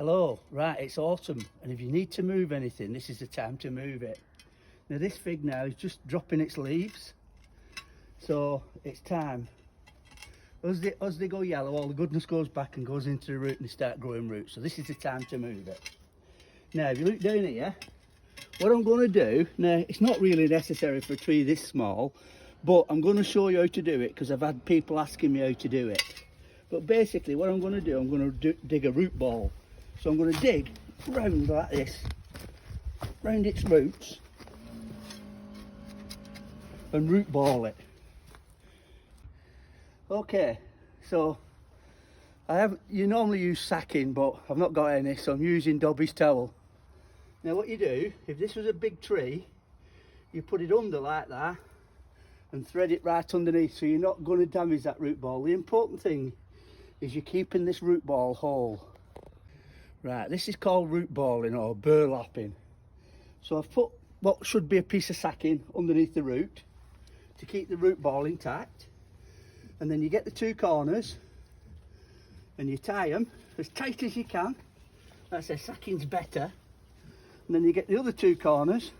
Hello, right, it's autumn, and if you need to move anything, this is the time to move it. Now this fig now is just dropping its leaves, so it's time. As they go yellow, all the goodness goes back and goes into the root and they start growing roots, so this is the time to move it. Now if you look down here, what I'm going to do, now it's not really necessary for a tree this small, but I'm going to show you how to do it because I've had people asking me how to do it. But basically what I'm going to do, I'm going to dig a root ball. So I'm going to dig round like this, round its roots, and root ball it. Okay, so you normally use sacking, but I've not got any, so I'm using Dobby's towel. Now what you do, if this was a big tree, you put it under like that and thread it right underneath, so you're not going to damage that root ball. The important thing is you're keeping this root ball whole. Right, this is called root balling or burlapping. So I've put what should be a piece of sacking underneath the root to keep the root ball intact. And then you get the two corners and you tie them as tight as you can. Like I say, sacking's better. And then you get the other two corners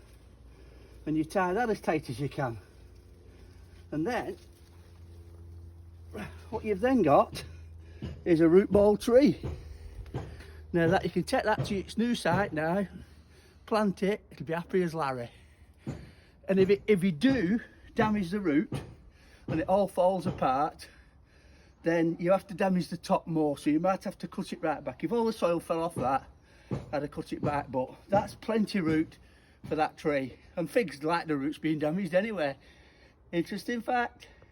and you tie that as tight as you can. And then what you've then got is a root ball tree. Now that you can take that to its new site now, plant it, it'll be happy as Larry. And if you do damage the root and it all falls apart, then you have to damage the top more, so you might have to cut it right back. If all the soil fell off that, I'd have cut it back, but that's plenty root for that tree. And figs like the roots being damaged anyway. Interesting fact.